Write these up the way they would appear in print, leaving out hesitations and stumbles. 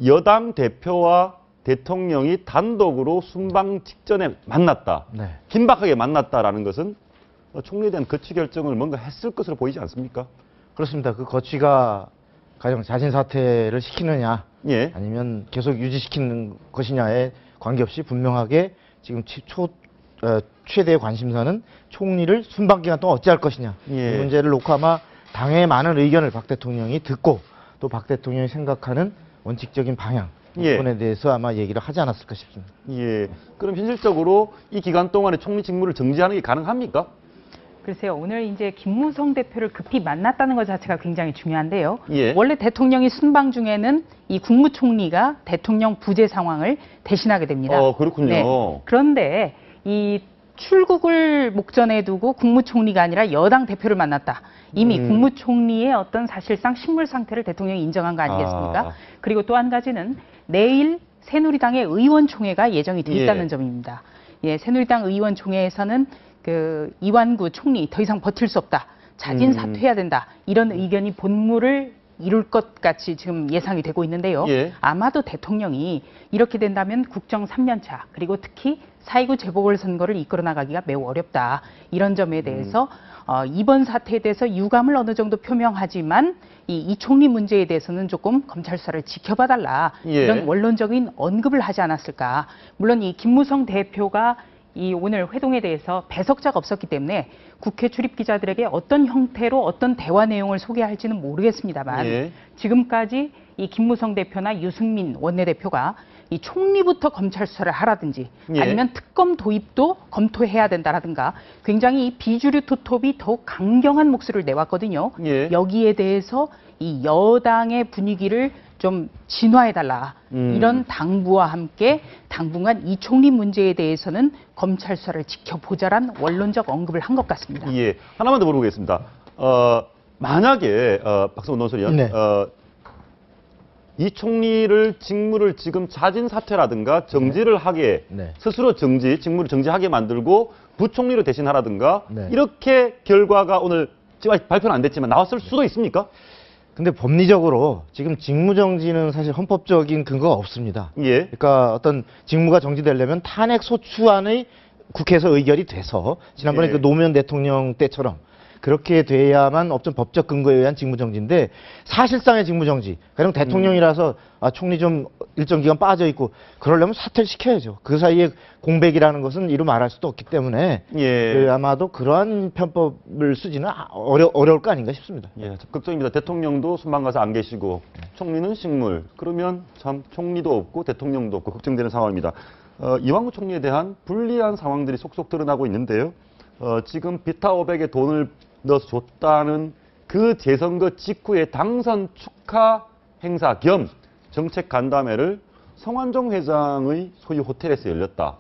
여당 대표와 대통령이 단독으로 순방 직전에 만났다. 네. 긴박하게 만났다라는 것은 총리에 대한 거취 결정을 뭔가 했을 것으로 보이지 않습니까? 그렇습니다. 그 거취가 가령 자진 사퇴를 시키느냐, 예. 아니면 계속 유지시키는 것이냐에 관계없이 분명하게 지금 최대의 관심사는 총리를 순방 기간 동안 어찌할 것이냐. 예. 이 문제를 놓고 아마 당의 많은 의견을 박 대통령이 듣고 또 박 대통령이 생각하는 원칙적인 방향 예. 부분에 대해서 아마 얘기를 하지 않았을까 싶습니다. 예. 그럼 현실적으로 이 기간 동안에 총리 직무를 정지하는 게 가능합니까? 글쎄요, 오늘 이제 김무성 대표를 급히 만났다는 것 자체가 굉장히 중요한데요. 예. 원래 대통령이 순방 중에는 이 국무총리가 대통령 부재 상황을 대신하게 됩니다. 그렇군요. 네. 그런데 이 출국을 목전에 두고 국무총리가 아니라 여당 대표를 만났다. 이미 국무총리의 어떤 사실상 식물 상태를 대통령이 인정한 거 아니겠습니까? 그리고 또 한 가지는 내일 새누리당의 의원총회가 예정이 돼 있다는 예. 점입니다. 예, 새누리당 의원총회에서는 그 이완구 총리 더 이상 버틸 수 없다. 자진 사퇴해야 된다. 이런 의견이 본물을 이룰 것 같이 지금 예상이 되고 있는데요. 예. 아마도 대통령이 이렇게 된다면 국정 3년차 그리고 특히 4.29 재보궐선거를 이끌어 나가기가 매우 어렵다. 이런 점에 대해서 이번 사태에 대해서 유감을 어느 정도 표명하지만 이 총리 문제에 대해서는 조금 검찰 수사를 지켜봐달라. 예. 이런 원론적인 언급을 하지 않았을까. 물론 이 김무성 대표가 이 오늘 회동에 대해서 배석자가 없었기 때문에 국회 출입 기자들에게 어떤 형태로 어떤 대화 내용을 소개할지는 모르겠습니다만 예. 지금까지 이 김무성 대표나 유승민 원내대표가 이 총리부터 검찰 수사를 하라든지 예. 아니면 특검 도입도 검토해야 된다라든가 굉장히 이 비주류 투톱이 더욱 강경한 목소리를 내왔거든요. 예. 여기에 대해서 이 여당의 분위기를 좀 진화해달라. 이런 당부와 함께 당분간 이 총리 문제에 대해서는 검찰 수사를 지켜보자란 원론적 언급을 한 것 같습니다. 예. 하나만 더 물어보겠습니다. 만약에 박성훈 논설위원, 네. 이 총리를 직무를 지금 자진 사퇴라든가 정지를 하게 네. 스스로 직무를 정지하게 만들고 부총리로 대신하라든가 네. 이렇게 결과가 오늘 지금 아직 발표는 안 됐지만 나왔을 수도 있습니까? 근데 법리적으로 지금 직무정지는 사실 헌법적인 근거가 없습니다. 예. 그러니까 어떤 직무가 정지되려면 탄핵 소추안의 국회에서 의결이 돼서 지난번에 예. 그 노무현 대통령 때처럼 그렇게 돼야만 어떤 법적 근거에 의한 직무정지인데 사실상의 직무정지. 가령 대통령이라서 총리 좀 일정 기간 빠져 있고 그러려면 사퇴를 시켜야죠. 그 사이에 공백이라는 것은 이루 말할 수도 없기 때문에 예. 아마도 그러한 편법을 쓰지는 어려울 거 아닌가 싶습니다. 예, 걱정입니다. 대통령도 순방 가서 안 계시고 총리는 식물. 그러면 참 총리도 없고 대통령도 없고 걱정되는 상황입니다. 이완구 총리에 대한 불리한 상황들이 속속 드러나고 있는데요. 지금 비타 500에 돈을 넣어서 줬다는 그 재선거 직후에 당선 축하 행사 겸 정책 간담회를 성완종 회장의 소유 호텔에서 열렸다.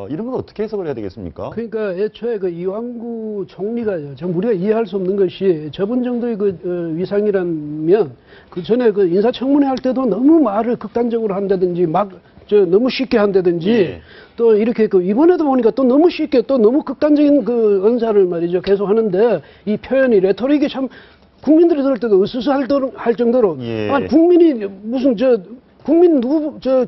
이런 건 어떻게 해석을 해야 되겠습니까? 그러니까 애초에 그 이완구 총리가요, 정 우리가 이해할 수 없는 것이 저분 정도의 그 위상이라면 그 전에 그 인사청문회 할 때도 너무 말을 극단적으로 한다든지 너무 쉽게 한다든지 예. 또 이렇게 이번에도 보니까 또 너무 쉽게 또 너무 극단적인 그 언사를 말이죠 계속 하는데 이 표현이 레토릭이 참 국민들이 들을 때도 으스스할 정도로 예. 아니 국민이 무슨 국민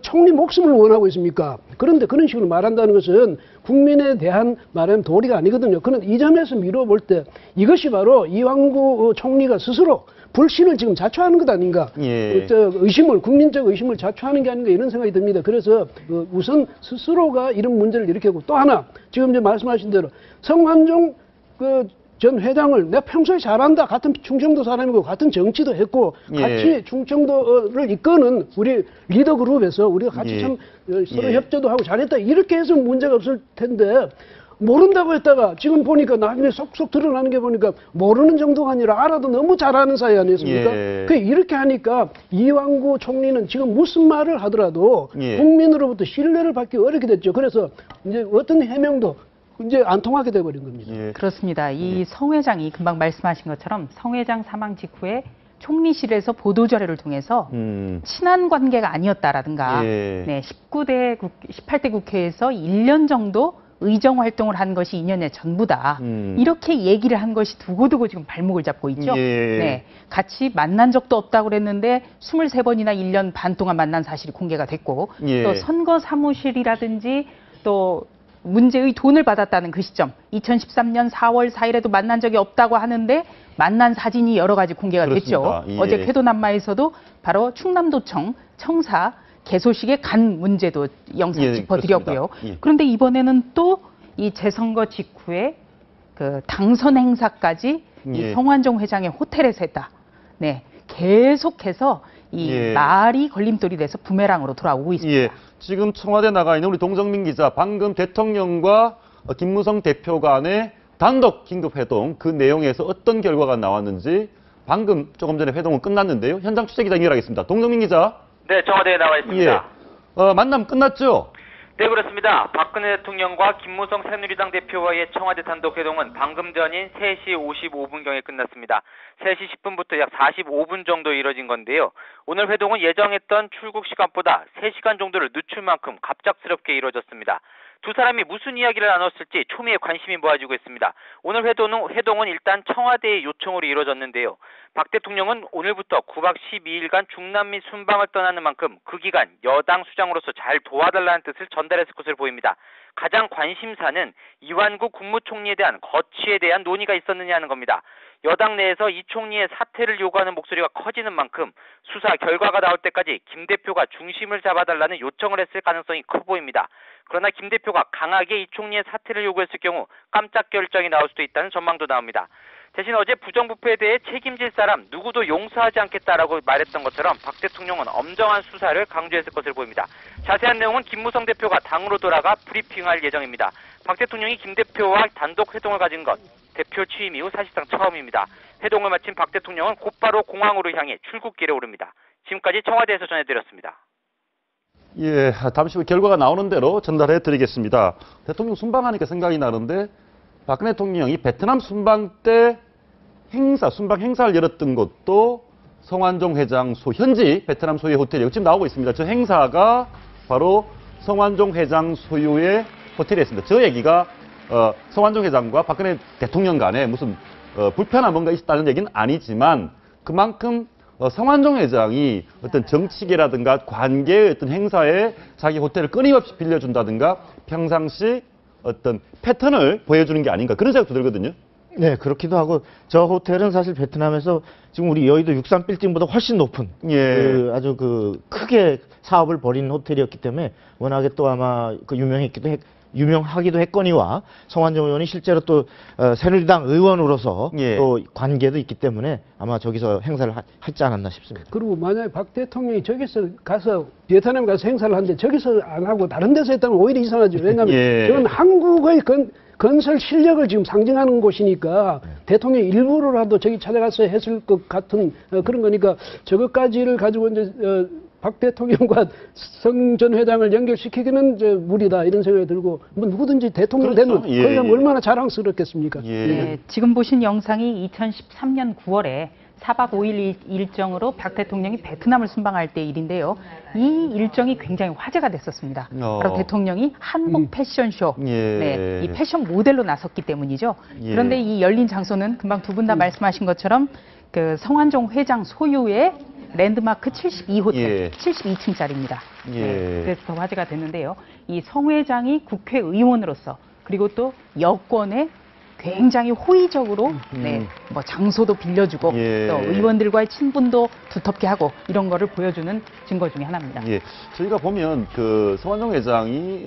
총리 목숨을 원하고 있습니까? 그런데 그런 식으로 말한다는 것은 국민에 대한 말하는 도리가 아니거든요. 그런 이 점에서 미뤄볼 때 이것이 바로 이완구 총리가 스스로 불신을 지금 자초하는 것 아닌가. 예. 국민적 의심을 자초하는 게 아닌가 이런 생각이 듭니다. 그래서 우선 스스로가 이런 문제를 일으켰고 또 하나 지금 이제 말씀하신 대로 성완종 전 회장을 내가 평소에 잘한다. 같은 충청도 사람이고 같은 정치도 했고 예. 같이 충청도를 이끄는 우리 리더 그룹에서 우리가 같이 예. 참 서로 예. 협조도 하고 잘했다. 이렇게 해서 문제가 없을 텐데 모른다고 했다가 지금 보니까 나중에 속속 드러나는 게 보니까 모르는 정도가 아니라 알아도 너무 잘하는 사이 아니었습니까? 예. 이렇게 하니까 이완구 총리는 지금 무슨 말을 하더라도 예. 국민으로부터 신뢰를 받기 어렵게 됐죠. 그래서 이제 어떤 해명도 이제 안 통하게 돼버린 겁니다. 예. 그렇습니다. 이 성 회장이 금방 말씀하신 것처럼 성 회장 사망 직후에 총리실에서 보도자료를 통해서 친한 관계가 아니었다라든가 예. 네, 18대 국회에서 1년 정도 의정 활동을 한 것이 2년의 전부다. 이렇게 얘기를 한 것이 두고두고 지금 발목을 잡고 있죠. 예. 네, 같이 만난 적도 없다고 그랬는데 23번이나 1년 반 동안 만난 사실이 공개가 됐고 예. 또 선거 사무실이라든지 또 문제의 돈을 받았다는 그 시점 2013년 4월 4일에도 만난 적이 없다고 하는데 만난 사진이 여러 가지 공개가 그렇습니다. 됐죠. 예. 어제 쾌도남마에서도 바로 충남도청 청사 개소식에 간 문제도 영상 예, 짚어드렸고요. 그렇습니다. 예. 그런데 이번에는 또 이 재선거 직후에 그 당선 행사까지 이 예. 성완종 회장의 호텔에서 했다. 네, 계속해서 이 예. 말이 걸림돌이 돼서 부메랑으로 돌아오고 있습니다. 예, 지금 청와대 나가 있는 우리 동정민 기자, 방금 대통령과 김무성 대표 간의 단독 긴급 회동, 그 내용에서 어떤 결과가 나왔는지 방금 조금 전에 회동은 끝났는데요. 현장 취재 기자 연결하겠습니다. 동정민 기자. 네, 청와대에 나와 있습니다. 만남 끝났죠? 네, 그렇습니다. 박근혜 대통령과 김무성 새누리당 대표와의 청와대 단독 회동은 방금 전인 3시 55분경에 끝났습니다. 3시 10분부터 약 45분 정도 이뤄진 건데요. 오늘 회동은 예정했던 출국 시간보다 3시간 정도를 늦출 만큼 갑작스럽게 이뤄졌습니다. 두 사람이 무슨 이야기를 나눴을지 초미의 관심이 모아지고 있습니다. 오늘 회동은 일단 청와대의 요청으로 이루어졌는데요. 박 대통령은 오늘부터 9박 12일간 중남미 순방을 떠나는 만큼 그 기간 여당 수장으로서 잘 도와달라는 뜻을 전달했을 것으로 보입니다. 가장 관심사는 이완구 국무총리에 대한 거취에 대한 논의가 있었느냐 하는 겁니다. 여당 내에서 이 총리의 사퇴를 요구하는 목소리가 커지는 만큼 수사 결과가 나올 때까지 김 대표가 중심을 잡아달라는 요청을 했을 가능성이 커 보입니다. 그러나 김 대표가 강하게 이 총리의 사퇴를 요구했을 경우 깜짝 결정이 나올 수도 있다는 전망도 나옵니다. 대신 어제 부정부패에 대해 책임질 사람 누구도 용서하지 않겠다라고 말했던 것처럼 박 대통령은 엄정한 수사를 강조했을 것으로 보입니다. 자세한 내용은 김무성 대표가 당으로 돌아가 브리핑할 예정입니다. 박 대통령이 김 대표와 단독 회동을 가진 것 대표 취임 이후 사실상 처음입니다. 회동을 마친 박 대통령은 곧바로 공항으로 향해 출국길에 오릅니다. 지금까지 청와대에서 전해드렸습니다. 예, 잠시 후 결과가 나오는 대로 전달해 드리겠습니다. 대통령 순방하니까 생각이 나는데 박근혜 대통령이 베트남 순방 때 순방 행사를 열었던 것도 성완종 회장 현지 베트남 소유의 호텔이고 지금 나오고 있습니다. 저 행사가 바로 성완종 회장 소유의 호텔이었습니다. 저 얘기가 성완종 회장과 박근혜 대통령 간에 무슨 불편한 뭔가 있었다는 얘기는 아니지만 그만큼 성완종 회장이 어떤 정치계라든가 관계의 어떤 행사에 자기 호텔을 끊임없이 빌려준다든가 평상시 어떤 패턴을 보여주는 게 아닌가 그런 생각도 들거든요. 네, 그렇기도 하고 저 호텔은 사실 베트남에서 지금 우리 여의도 63 빌딩보다 훨씬 높은 예. 아주 크게 사업을 벌인 호텔이었기 때문에 워낙에 또 아마 유명하기도 했거니와 성완종 의원이 실제로 또 새누리당 의원으로서 예. 또 관계도 있기 때문에 아마 저기서 행사를 하지 않았나 싶습니다. 그리고 만약에 박 대통령이 저기서 가서 베트남 가서 행사를 하는데 저기서 안 하고 다른 데서 했다면 오히려 이상하죠. 왜냐하면 예. 저건 한국의 건설 실력을 지금 상징하는 곳이니까 대통령이 일부러라도 저기 찾아가서 했을 것 같은 그런 거니까 저것까지를 가지고 이제 박 대통령과 성 전 회장을 연결시키기는 이제 무리다 이런 생각이 들고 뭐 누구든지 대통령 그렇죠. 되면 예, 그러면 예. 얼마나 자랑스럽겠습니까? 예. 네, 지금 보신 영상이 2013년 9월에 4박 5일 일정으로 박 대통령이 베트남을 순방할 때 일인데요. 이 일정이 굉장히 화제가 됐었습니다. 바로 대통령이 한복 패션쇼, 예. 네, 이 패션 모델로 나섰기 때문이죠. 예. 그런데 이 열린 장소는 금방 두 분 다 말씀하신 것처럼 그 성완종 회장 소유의 랜드마크 72호텔, 예. 72층짜리입니다. 예. 네, 그래서 더 화제가 됐는데요. 이 성 회장이 국회의원으로서 그리고 또 여권에 굉장히 호의적으로 뭐 장소도 빌려주고 예. 또 의원들과의 친분도 두텁게 하고 이런 거를 보여주는 증거 중에 하나입니다. 예, 저희가 보면 그 성완종 회장이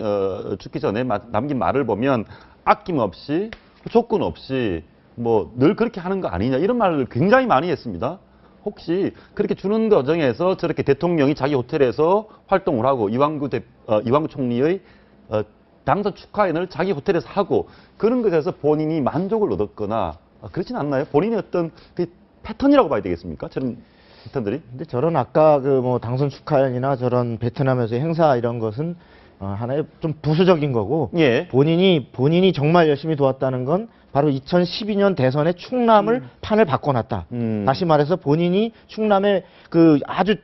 죽기 전에 남긴 말을 보면 아낌없이 조건 없이 뭐 늘 그렇게 하는 거 아니냐 이런 말을 굉장히 많이 했습니다. 혹시 그렇게 주는 과정에서 저렇게 대통령이 자기 호텔에서 활동을 하고 이완구 총리의 당선 축하회를 자기 호텔에서 하고 그런 것에서 본인이 만족을 얻었거나 그렇진 않나요? 본인의 어떤 그 패턴이라고 봐야 되겠습니까? 저런 패턴들이? 근데 저런 아까 뭐 당선 축하연이나 저런 베트남에서의 행사 이런 것은 하나의 좀 부수적인 거고 예. 본인이 정말 열심히 도왔다는 건 바로 2012년 대선에 충남을 판을 바꿔놨다. 다시 말해서 본인이 충남의 그 아주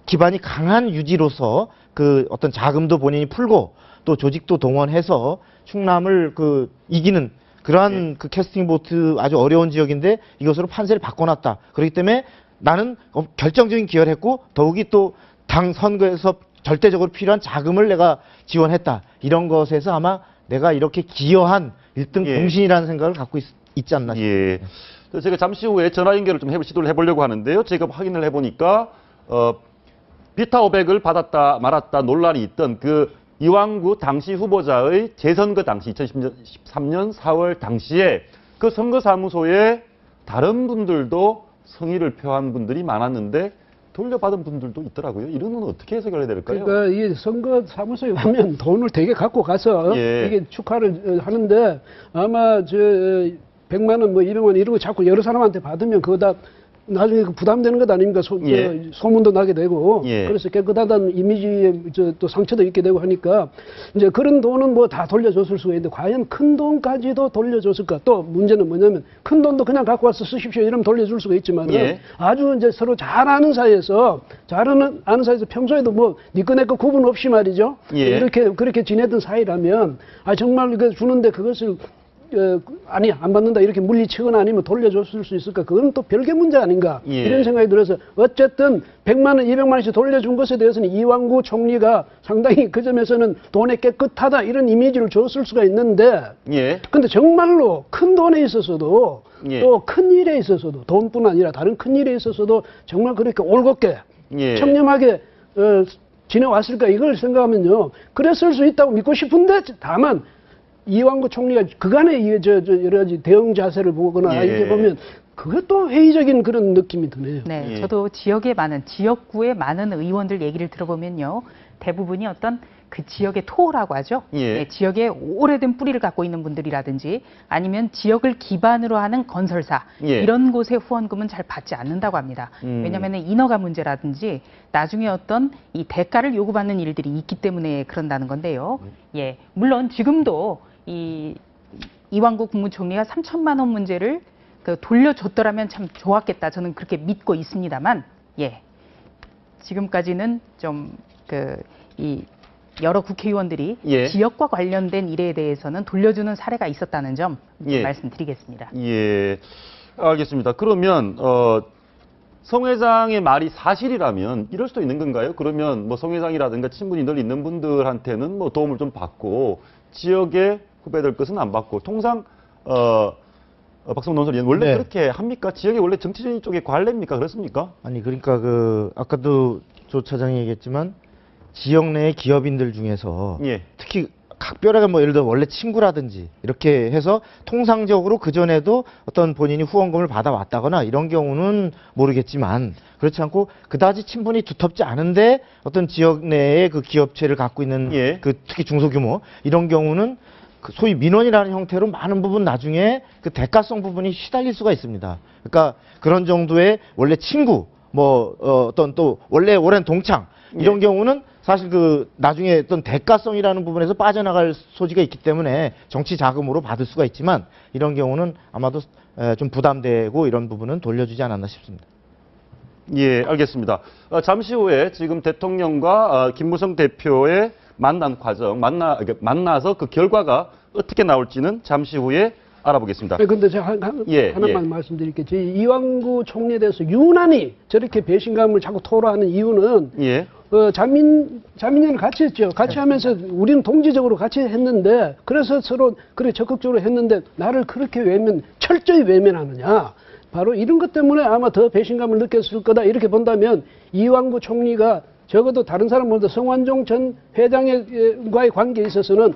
기반이 강한 유지로서 그 어떤 자금도 본인이 풀고 또 조직도 동원해서 충남을 그 이기는 그러한 그 캐스팅 보트 아주 어려운 지역인데 이것으로 판세를 바꿔놨다. 그렇기 때문에 나는 결정적인 기여를 했고 더욱이 또 당 선거에서 절대적으로 필요한 자금을 내가 지원했다. 이런 것에서 아마 내가 이렇게 기여한 1등 예. 공신이라는 생각을 갖고 있지 않나 싶습니다. 예. 그래서 제가 잠시 후에 전화 연결을 좀 시도를 해보려고 하는데요. 제가 확인을 해보니까 비타 500을 받았다 말았다 논란이 있던 그 이왕구 당시 후보자의 재선거 당시 2013년 4월 당시에 그 선거사무소에 다른 분들도 성의를 표한 분들이 많았는데 돌려받은 분들도 있더라고요. 이런 건 어떻게 해석을 해야 될까요? 그러니까 이 선거 사무소에 가면 돈을 되게 갖고 가서 예. 이게 축하를 하는데 아마 저 100만 원, 뭐 200만 원 이런 거 자꾸 여러 사람한테 받으면 그거 다 나중에 그 부담되는 것 아닙니까? 예. 소문도 나게 되고 예. 그래서 깨끗하다는 이미지에 또 상처도 있게 되고 하니까 이제 그런 돈은 뭐 다 돌려줬을 수가 있는데 과연 큰 돈까지도 돌려줬을까? 또 문제는 뭐냐면 큰 돈도 그냥 갖고 와서 쓰십시오 이러면 돌려줄 수가 있지만 예. 아주 이제 서로 잘 아는 사이에서 평소에도 뭐 니꺼 내꺼 구분 없이 말이죠. 예. 이렇게 그렇게 지내던 사이라면 정말 이거 주는데 그것을 아니 안 받는다 이렇게 물리치거나 아니면 돌려줬을 수 있을까? 그건 또 별개 문제 아닌가 예. 이런 생각이 들어서 어쨌든 100만 원, 200만 원씩 돌려준 것에 대해서는 이왕구 총리가 상당히 그 점에서는 돈에 깨끗하다 이런 이미지를 줬을 수가 있는데 예. 근데 정말로 큰 돈에 있어서도 예. 또 큰 일에 있어서도 돈뿐 아니라 다른 큰 일에 있어서도 정말 그렇게 올곧게 예. 청렴하게 지내왔을까 이걸 생각하면요 그랬을 수 있다고 믿고 싶은데 다만 이왕구 총리가 그간의 여러 가지 대응 자세를 보거나 예. 이렇게 보면 그것도 회의적인 그런 느낌이 드네요. 네, 예. 저도 지역구의 많은 의원들 얘기를 들어보면요. 대부분이 어떤 그 지역의 토호라고 하죠. 예. 네, 지역에 오래된 뿌리를 갖고 있는 분들이라든지 아니면 지역을 기반으로 하는 건설사 예. 이런 곳의 후원금은 잘 받지 않는다고 합니다. 왜냐하면 인허가 문제라든지 나중에 어떤 이 대가를 요구받는 일들이 있기 때문에 그런다는 건데요. 예, 물론 지금도 이왕구 국무총리가 3천만 원 문제를 돌려줬더라면 참 좋았겠다. 저는 그렇게 믿고 있습니다만, 예. 지금까지는 좀 이 여러 국회의원들이 예. 지역과 관련된 일에 대해서는 돌려주는 사례가 있었다는 점 예. 말씀드리겠습니다. 예. 알겠습니다. 그러면 성 회장의 말이 사실이라면 이럴 수도 있는 건가요? 그러면 뭐 성 회장이라든가 친분이 늘 있는 분들한테는 뭐 도움을 좀 받고 지역의 후배들 것은 안 받고 통상 박성훈 논설위원 원래 네. 그렇게 합니까? 지역의 원래 정치적인 쪽의 관례입니까? 그렇습니까? 아니 그러니까 아까도 조 차장이 얘기했지만 지역 내의 기업인들 중에서 예. 특히 각별하게 뭐 예를 들어 원래 친구라든지 이렇게 해서 통상적으로 그 전에도 어떤 본인이 후원금을 받아왔다거나 이런 경우는 모르겠지만 그렇지 않고 그다지 친분이 두텁지 않은데 어떤 지역 내의 그 기업체를 갖고 있는 예. 그 특히 중소규모 이런 경우는 그 소위 민원이라는 형태로 많은 부분 나중에 그 대가성 부분이 시달릴 수가 있습니다. 그러니까 그런 정도의 원래 친구 뭐 어떤 또 원래 오랜 동창 이런 경우는 사실 그 나중에 어떤 대가성이라는 부분에서 빠져나갈 소지가 있기 때문에 정치 자금으로 받을 수가 있지만 이런 경우는 아마도 좀 부담되고 이런 부분은 돌려주지 않았나 싶습니다. 예, 알겠습니다. 잠시 후에 지금 대통령과 김무성 대표의 만난 과정, 만나서 그 결과가 어떻게 나올지는 잠시 후에 알아보겠습니다. 근데 제가 하나만 말씀드릴게요. 저희 이왕구 총리에 대해서 유난히 저렇게 배신감을 자꾸 토로하는 이유는 예. 자민련을 같이 했죠. 같이 하면서 우리는 동지적으로 같이 했는데 그래서 서로 그렇게 적극적으로 했는데 나를 그렇게 철저히 외면하느냐. 바로 이런 것 때문에 아마 더 배신감을 느꼈을 거다. 이렇게 본다면 이왕구 총리가 적어도 다른 사람보다 성완종 전 회장과의 관계에 있어서는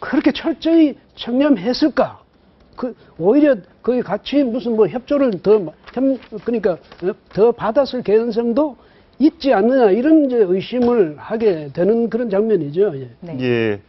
그렇게 철저히 청렴했을까? 오히려 거기 같이 무슨 뭐 협조를 그러니까 더 받았을 개연성도 있지 않느냐 이런 이제 의심을 하게 되는 그런 장면이죠. 예. 네. 예.